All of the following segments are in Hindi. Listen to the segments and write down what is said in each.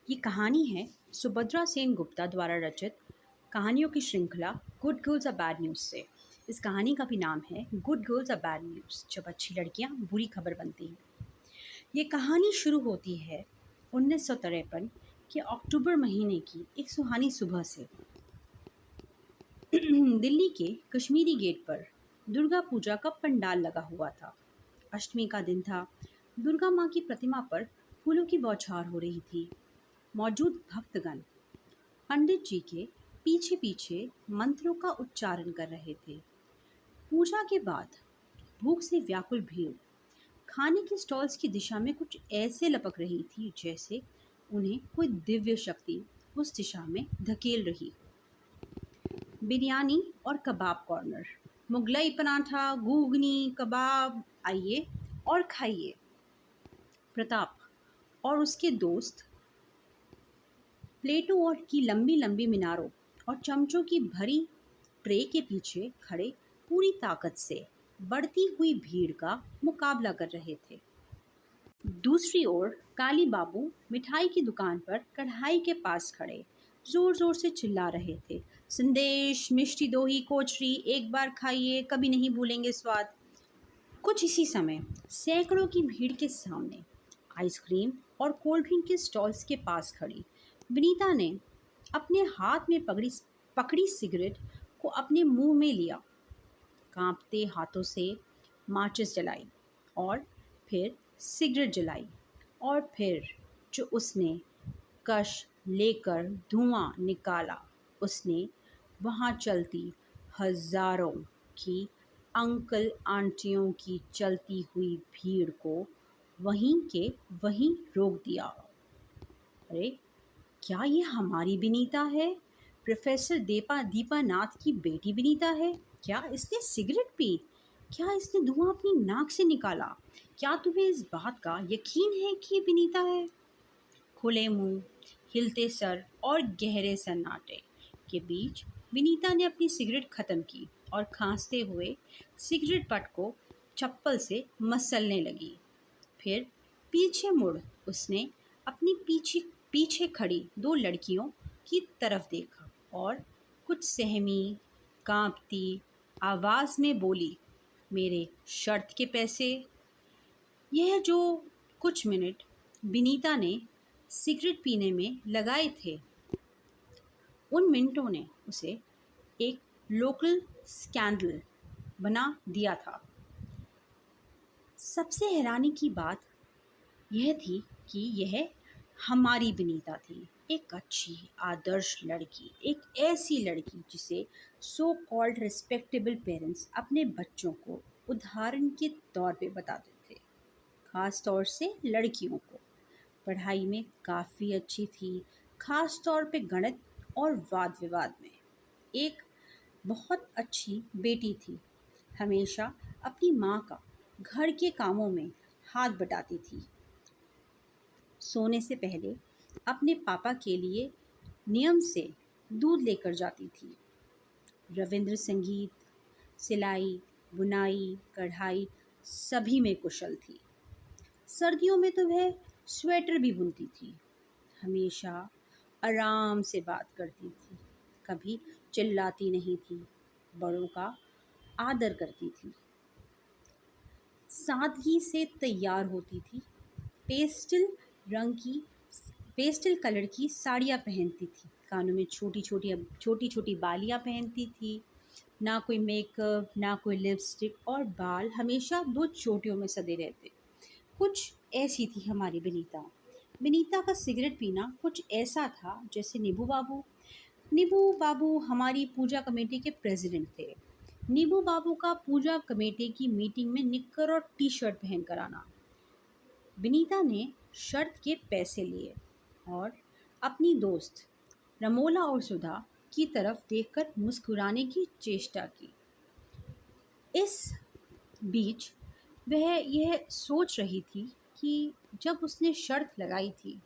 ये कहानी है सुभद्रा सेन गुप्ता द्वारा रचित कहानियों की श्रृंखला good girls are bad news से। इस कहानी का भी नाम है good girls are bad news, जब अच्छी लड़कियां बुरी खबर बनती हैं। ये कहानी शुरू होती है 1953 के अक्टूबर महीने की एक सुहानी सुबह से। दिल्ली के कश्मीरी गेट पर दुर्गा पूजा का पंडाल लगा हुआ था। अष्टमी का दिन था। दुर्गा माँ की प्रतिमा पर फूलों की बौछार हो रही थी। मौजूद भक्तगण पंडित जी के पीछे पीछे मंत्रों का उच्चारण कर रहे थे। पूजा के बाद भूख से व्याकुल भीड़ खाने के स्टॉल्स की दिशा में कुछ ऐसे लपक रही थी जैसे उन्हें कोई दिव्य शक्ति उस दिशा में धकेल रही। बिरयानी और कबाब कॉर्नर, मुगलई पराठा, घुगनी, कबाब, आइए और खाइए। प्रताप और उसके दोस्त प्लेटों और की लंबी लंबी मीनारों और चमचों की भरी ट्रे के पीछे खड़े पूरी ताकत से बढ़ती हुई भीड़ का मुकाबला कर रहे थे। दूसरी ओर काली बाबू मिठाई की दुकान पर कढ़ाई के पास खड़े जोर जोर से चिल्ला रहे थे, संदेश, मिष्टी दोही, कोचरी, एक बार खाइए, कभी नहीं भूलेंगे स्वाद। कुछ इसी समय सैकड़ों की भीड़ के सामने आइसक्रीम और कोल्ड ड्रिंक के स्टॉल्स के पास खड़ी विनीता ने अपने हाथ में पकड़ी सिगरेट को अपने मुंह में लिया, कांपते हाथों से माचिस जलाई और फिर सिगरेट जलाई और फिर जो उसने कश लेकर धुआं निकाला, उसने वहाँ चलती हजारों की अंकल आंटियों की चलती हुई भीड़ को वहीं के वहीं रोक दिया। अरे, क्या ये हमारी विनीता है? प्रोफेसर दीपानाथ की बेटी विनीता है? क्या इसने सिगरेट पी? क्या इसने धुआं अपनी नाक से निकाला? क्या तुम्हें इस बात का यकीन है कि ये विनीता है? खुले मुंह, हिलते सर और गहरे सन्नाटे के बीच विनीता ने अपनी सिगरेट खत्म की और खांसते हुए सिगरेट पट को चप्पल से मसलने लगी। फिर पीछे मुड़ उसने अपनी पीछे पीछे खड़ी दो लड़कियों की तरफ देखा और कुछ सहमी, कांपती आवाज में बोली, मेरे शर्त के पैसे। यह जो कुछ मिनट विनीता ने सिगरेट पीने में लगाए थे, उन मिनटों ने उसे एक लोकल स्कैंडल बना दिया था। सबसे हैरानी की बात यह थी कि यह हमारी विनीता थी, एक अच्छी आदर्श लड़की, एक ऐसी लड़की जिसे सो कॉल्ड रिस्पेक्टेबल पेरेंट्स अपने बच्चों को उदाहरण के तौर पे बताते थे, खास तौर से लड़कियों को। पढ़ाई में काफ़ी अच्छी थी, खास तौर पे गणित और वाद विवाद में। एक बहुत अच्छी बेटी थी, हमेशा अपनी माँ का घर के कामों में हाथ बटाती थी। सोने से पहले अपने पापा के लिए नियम से दूध लेकर जाती थी। रविंद्र संगीत, सिलाई, बुनाई, कढ़ाई सभी में कुशल थी। सर्दियों में तो वह स्वेटर भी बुनती थी। हमेशा आराम से बात करती थी, कभी चिल्लाती नहीं थी, बड़ों का आदर करती थी, सादगी से तैयार होती थी। पेस्टल रंग की पेस्टल कलर की साड़ियाँ पहनती थी, कानों में छोटी छोटी बालियाँ पहनती थी। ना कोई मेकअप, ना कोई लिपस्टिक और बाल हमेशा दो चोटियों में सदे रहते। कुछ ऐसी थी हमारी विनीता। विनीता का सिगरेट पीना कुछ ऐसा था जैसे नीबू बाबू हमारी पूजा कमेटी के प्रेसिडेंट थे। नीबू बाबू का पूजा कमेटी की मीटिंग में निक्कर और टी शर्ट पहन कर आना। विनीता ने शर्त के पैसे लिए और अपनी दोस्त रमोला और सुधा की तरफ देखकर मुस्कुराने की चेष्टा की। इस बीच वह यह सोच रही थी कि जब उसने शर्त लगाई थी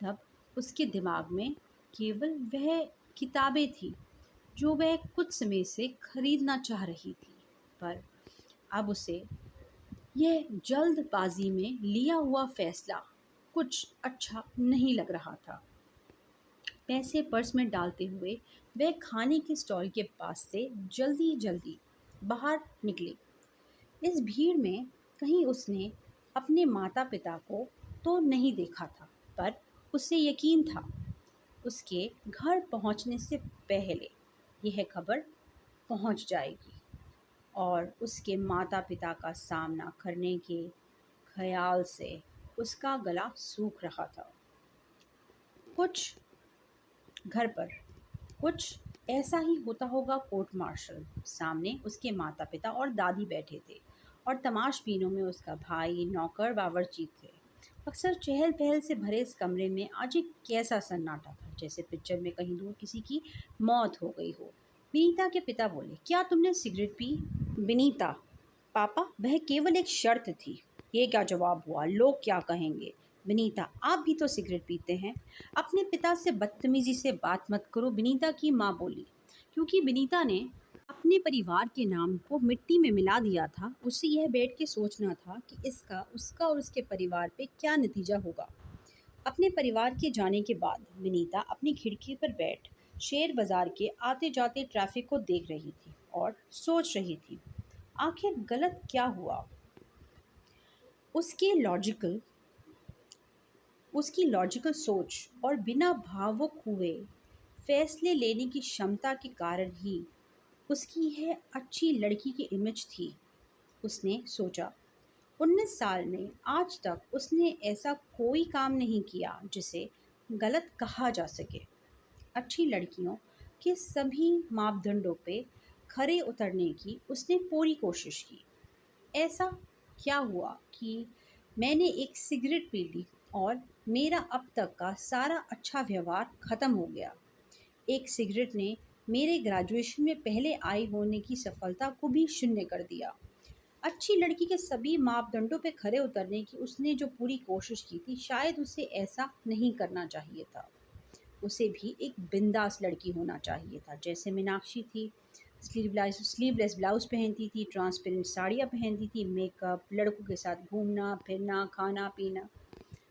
तब उसके दिमाग में केवल वह किताबें थी जो वह कुछ समय से खरीदना चाह रही थी, पर अब उसे यह जल्दबाजी में लिया हुआ फैसला कुछ अच्छा नहीं लग रहा था। पैसे पर्स में डालते हुए वह खाने के स्टॉल के पास से जल्दी जल्दी बाहर निकली। इस भीड़ में कहीं उसने अपने माता पिता को तो नहीं देखा था, पर उसे यकीन था उसके घर पहुंचने से पहले यह खबर पहुंच जाएगी और उसके माता पिता का सामना करने के ख्याल से उसका गला सूख रहा था। कुछ घर पर कुछ ऐसा ही होता होगा। कोर्ट मार्शल सामने उसके माता पिता और दादी बैठे थे और तमाशबीनों में उसका भाई, नौकर, बावर्ची थे। अक्सर चहल पहल से भरे इस कमरे में आज एक कैसा सन्नाटा था, जैसे पिक्चर में कहीं दूर किसी की मौत हो गई हो। विनीता के पिता बोले, क्या तुमने सिगरेट पी? विनीता, पापा, वह केवल एक शर्त थी। ये क्या जवाब हुआ? लोग क्या कहेंगे? विनीता, आप भी तो सिगरेट पीते हैं। अपने पिता से बदतमीजी से बात मत करो, विनीता की माँ बोली। क्योंकि विनीता ने अपने परिवार के नाम को मिट्टी में मिला दिया था, उसे यह बैठ के सोचना था कि इसका, उसका और उसके परिवार पे क्या नतीजा होगा। अपने परिवार के जाने के बाद विनीता अपनी खिड़की पर बैठ शेयर बाजार के आते जाते ट्रैफिक को देख रही थी और सोच रही थी, आखिर गलत क्या हुआ। उसके लॉजिकल उसकी लॉजिकल सोच और बिना भावुक हुए फैसले लेने की क्षमता के कारण ही उसकी यह अच्छी लड़की की इमेज थी। उसने सोचा, 19 साल में आज तक उसने ऐसा कोई काम नहीं किया जिसे गलत कहा जा सके। अच्छी लड़कियों के सभी मापदंडों पे खरे उतरने की उसने पूरी कोशिश की। ऐसा क्या हुआ कि मैंने एक सिगरेट पी ली और मेरा अब तक का सारा अच्छा व्यवहार ख़त्म हो गया। एक सिगरेट ने मेरे ग्रेजुएशन में पहले आई होने की सफलता को भी शून्य कर दिया। अच्छी लड़की के सभी मापदंडों पे खरे उतरने की उसने जो पूरी कोशिश की थी, शायद उसे ऐसा नहीं करना चाहिए था। उसे भी एक बिंदास लड़की होना चाहिए था, जैसे मीनाक्षी थी। स्लीवलेस ब्लाउज पहनती थी, ट्रांसपेरेंट साड़ियाँ पहनती थी, मेकअप, लड़कों के साथ घूमना फिरना, खाना पीना।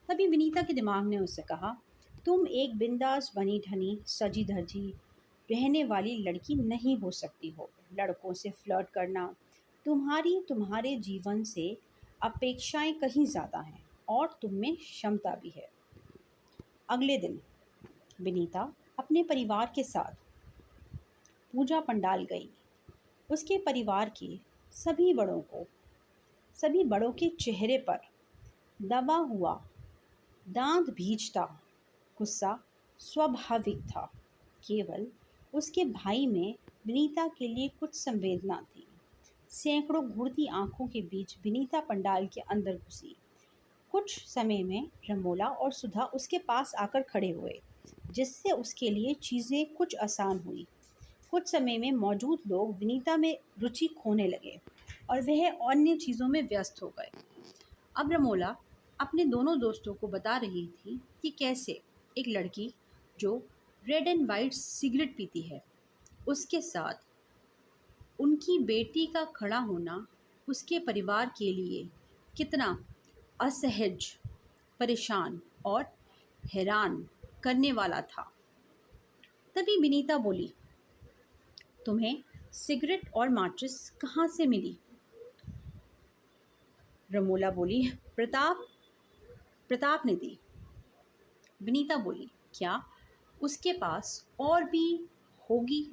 तभी विनीता के दिमाग ने उससे कहा, तुम एक बिंदास बनी ठनी सजी धजी रहने वाली लड़की नहीं हो सकती हो। लड़कों से फ्लर्ट करना, तुम्हारे जीवन से अपेक्षाएं कहीं ज़्यादा हैं और तुम में क्षमता भी है। अगले दिन विनीता अपने परिवार के साथ पूजा पंडाल गई। उसके परिवार के सभी बड़ों को सभी बड़ों के चेहरे पर दबा हुआ दांत भींचता गुस्सा स्वाभाविक था। केवल उसके भाई में विनीता के लिए कुछ संवेदना थी। सैकड़ों घूरती आंखों के बीच विनीता पंडाल के अंदर घुसी। कुछ समय में रमोला और सुधा उसके पास आकर खड़े हुए, जिससे उसके लिए चीज़ें कुछ आसान हुई। कुछ समय में मौजूद लोग विनीता में रुचि खोने लगे और वह अन्य चीज़ों में व्यस्त हो गए। अब रमोला अपने दोनों दोस्तों को बता रही थी कि कैसे एक लड़की जो रेड एंड वाइट सिगरेट पीती है, उसके साथ उनकी बेटी का खड़ा होना उसके परिवार के लिए कितना असहज, परेशान और हैरान करने वाला था। तभी विनीता बोली, तुम्हें सिगरेट और माचिस कहाँ से मिली? रमोला बोली, प्रताप प्रताप ने दी। विनीता बोली, क्या उसके पास और भी होगी?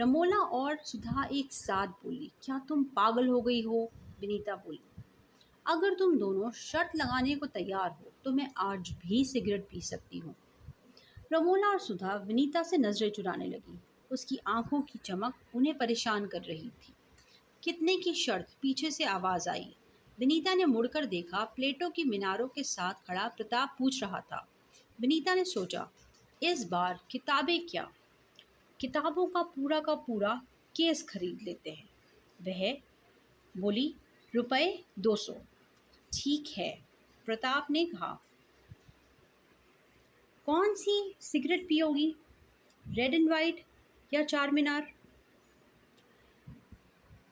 रमोला और सुधा एक साथ बोली, क्या तुम पागल हो गई हो? विनीता बोली, अगर तुम दोनों शर्त लगाने को तैयार हो तो मैं आज भी सिगरेट पी सकती हूँ। रमोला और सुधा विनीता से नजरें चुराने लगी। उसकी आंखों की चमक उन्हें परेशान कर रही थी। कितने की शर्त? पीछे से आवाज आई। विनीता ने मुड़कर देखा, प्लेटों की मीनारों के साथ खड़ा प्रताप पूछ रहा था। विनीता ने सोचा, इस बार किताबें क्या, किताबों का पूरा केस खरीद लेते हैं। वह बोली, रुपए 200। ठीक है, प्रताप ने कहा। कौन सी सिगरेट पियोगी, रेड एंड वाइट या चार मीनार?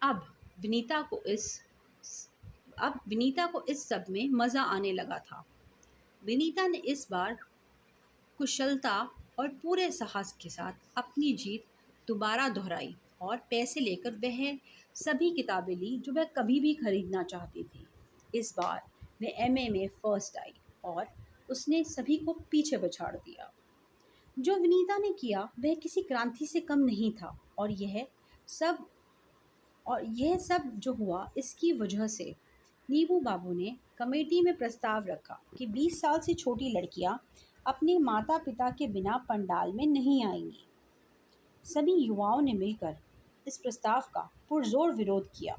अब विनीता को इस अब विनीता को इस सब में मज़ा आने लगा था। विनीता ने इस बार कुशलता और पूरे साहस के साथ अपनी जीत दोबारा दोहराई और पैसे लेकर वह सभी किताबें ली जो वह कभी भी खरीदना चाहती थी। इस बार वह एमए में फर्स्ट आई और उसने सभी को पीछे पछाड़ दिया। जो विनीता ने किया वह किसी क्रांति से कम नहीं था सब और यह सब जो हुआ इसकी वजह से नीबू बाबू ने कमेटी में प्रस्ताव रखा कि 20 साल से छोटी लड़कियां अपने माता पिता के बिना पंडाल में नहीं आएंगी। सभी युवाओं ने मिलकर इस प्रस्ताव का पुरजोर विरोध किया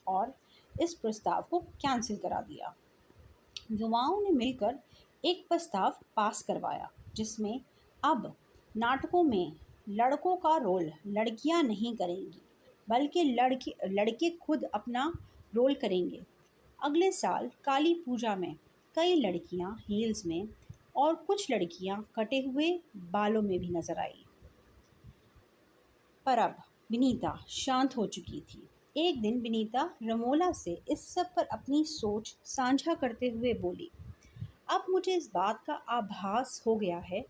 और इस प्रस्ताव को कैंसिल करा दिया। युवाओं ने मिलकर एक प्रस्ताव पास करवाया जिसमें अब नाटकों में लड़कों का रोल लड़कियां नहीं करेंगी बल्कि लड़के खुद अपना रोल करेंगे। अगले साल काली पूजा में कई लड़कियां हील्स में और कुछ लड़कियां कटे हुए बालों में भी नजर आई। पर अब विनीता शांत हो चुकी थी। एक दिन विनीता रमोला से इस सब पर अपनी सोच साझा करते हुए बोली, अब मुझे इस बात का आभास हो गया है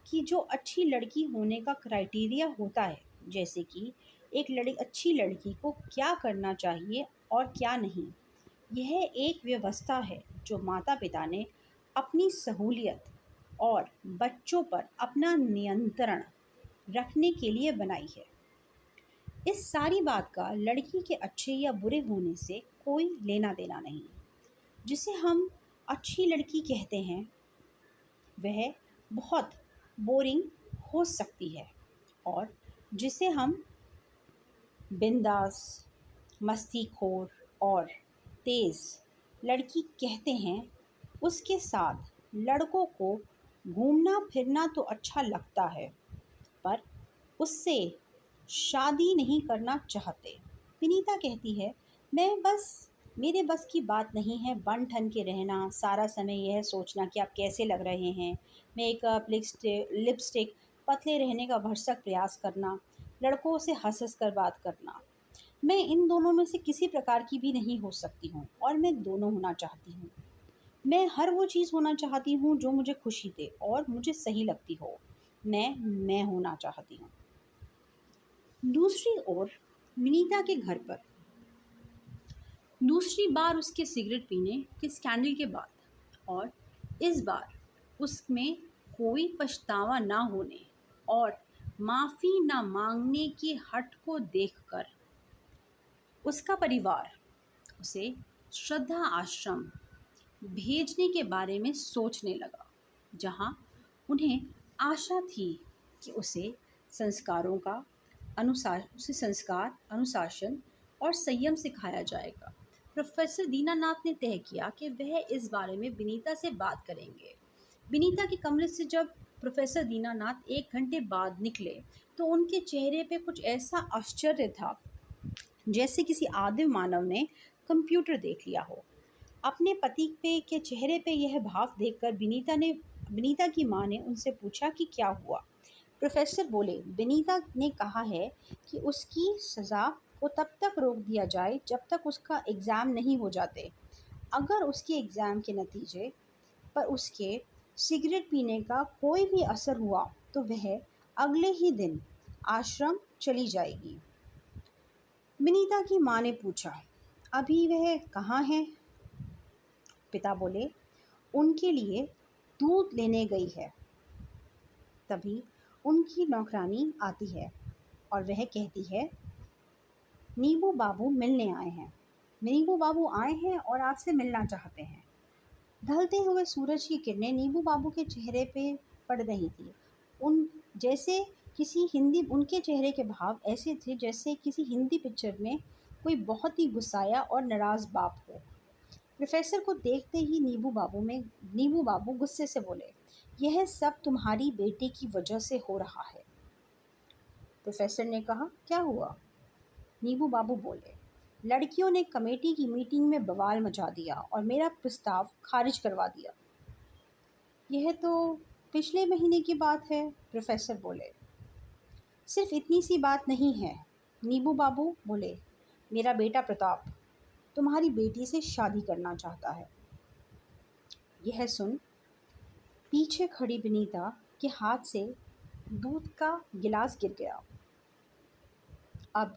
कि जो अच्छी लड़की होने का क्राइटेरिया होता है, जैसे कि अच्छी लड़की को क्या करना चाहिए और क्या नहीं, यह एक व्यवस्था है जो माता पिता ने अपनी सहूलियत और बच्चों पर अपना नियंत्रण रखने के लिए बनाई है। इस सारी बात का लड़की के अच्छे या बुरे होने से कोई लेना देना नहीं। जिसे हम अच्छी लड़की कहते हैं वह बहुत बोरिंग हो सकती है और जिसे हम बिंदास, मस्तीखोर और तेज़ लड़की कहते हैं, उसके साथ लड़कों को घूमना फिरना तो अच्छा लगता है पर उससे शादी नहीं करना चाहते। विनीता कहती है, मेरे बस की बात नहीं है बन ठन के रहना, सारा समय यह सोचना कि आप कैसे लग रहे हैं, मेकअप, लिपस्टिक, पतले रहने का भरसक प्रयास करना, लड़कों से हंस हंस कर बात करना। मैं इन दोनों में से किसी प्रकार की भी नहीं हो सकती हूँ और मैं दोनों होना चाहती हूँ। मैं हर वो चीज़ होना चाहती हूँ जो मुझे खुशी दे और मुझे सही लगती हो। मैं होना चाहती हूँ। दूसरी ओर विनीता के घर पर दूसरी बार उसके सिगरेट पीने के स्कैंडल के बाद और इस बार उसमें कोई पछतावा ना होने और माफ़ी ना मांगने की हट को देखकर उसका परिवार उसे श्रद्धा आश्रम भेजने के बारे में सोचने लगा, जहां उन्हें आशा थी कि उसे संस्कार, अनुशासन और संयम सिखाया जाएगा। प्रोफेसर दीनानाथ ने तय किया कि वह इस बारे में विनीता से बात करेंगे। विनीता के कमरे से जब प्रोफेसर दीनानाथ 1 घंटे बाद निकले तो उनके चेहरे पे कुछ ऐसा आश्चर्य था जैसे किसी आदिम मानव ने कंप्यूटर देख लिया हो। अपने पति पे के चेहरे पे यह भाव देखकर विनीता की माँ ने उनसे पूछा कि क्या हुआ। प्रोफेसर बोले, विनीता ने कहा है कि उसकी सज़ा को तब तक रोक दिया जाए जब तक उसका एग्ज़ाम नहीं हो जाते। अगर उसके एग्ज़ाम के नतीजे पर उसके सिगरेट पीने का कोई भी असर हुआ तो वह अगले ही दिन आश्रम चली जाएगी। विनीता की माँ ने पूछा, अभी वह कहाँ है? पिता बोले, उनके लिए दूध लेने गई है। तभी उनकी नौकरानी आती है और वह कहती है, नीबू बाबू मिलने आए हैं। नीबू बाबू आए हैं और आपसे मिलना चाहते हैं। ढलते हुए सूरज की किरणें नीबू बाबू के चेहरे पे पड़ रही थी। उनके चेहरे के भाव ऐसे थे जैसे किसी हिंदी पिक्चर में कोई बहुत ही गुस्साया और नाराज़ बाप हो। प्रोफेसर को देखते ही नीबू बाबू गुस्से से बोले, यह सब तुम्हारी बेटे की वजह से हो रहा है। प्रोफेसर ने कहा, क्या हुआ? नीबू बाबू बोले, लड़कियों ने कमेटी की मीटिंग में बवाल मचा दिया और मेरा प्रस्ताव खारिज करवा दिया। यह तो पिछले महीने की बात है, प्रोफेसर बोले। सिर्फ इतनी सी बात नहीं है, नीबू बाबू बोले, मेरा बेटा प्रताप तुम्हारी बेटी से शादी करना चाहता है। यह सुन पीछे खड़ी विनीता के हाथ से दूध का गिलास गिर गया। अब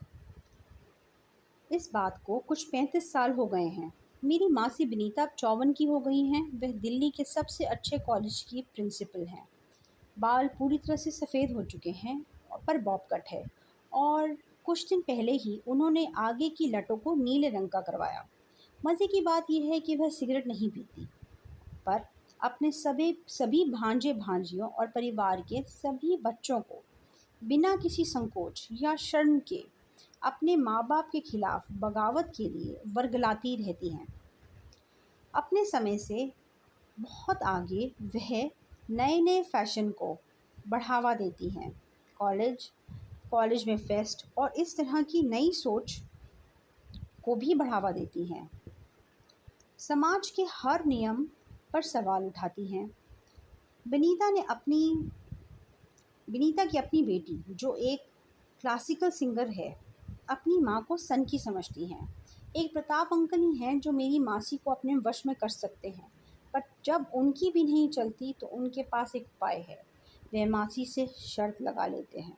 इस बात को कुछ 35 साल हो गए हैं। मेरी मासी विनीता अब 54 की हो गई हैं। वह दिल्ली के सबसे अच्छे कॉलेज की प्रिंसिपल हैं। बाल पूरी तरह से सफ़ेद हो चुके हैं, पर बॉब कट है, और कुछ दिन पहले ही उन्होंने आगे की लटों को नीले रंग का करवाया। मज़े की बात यह है कि वह सिगरेट नहीं पीती, पर अपने सभी भांजे भांजियों और परिवार के सभी बच्चों को बिना किसी संकोच या शर्म के अपने माँ बाप के खिलाफ बगावत के लिए वर्गलाती रहती हैं। अपने समय से बहुत आगे वह नए नए फैशन को बढ़ावा देती हैं। कॉलेज कॉलेज में फेस्ट और इस तरह की नई सोच को भी बढ़ावा देती हैं। समाज के हर नियम पर सवाल उठाती हैं। विनीता ने अपनी विनीता की अपनी बेटी, जो एक क्लासिकल सिंगर है, अपनी माँ को सन की समझती हैं। एक प्रताप अंकल ही हैं जो मेरी मासी को अपने वश में कर सकते हैं, पर जब उनकी भी नहीं चलती तो उनके पास एक उपाय है। वे मासी से शर्त लगा लेते हैं।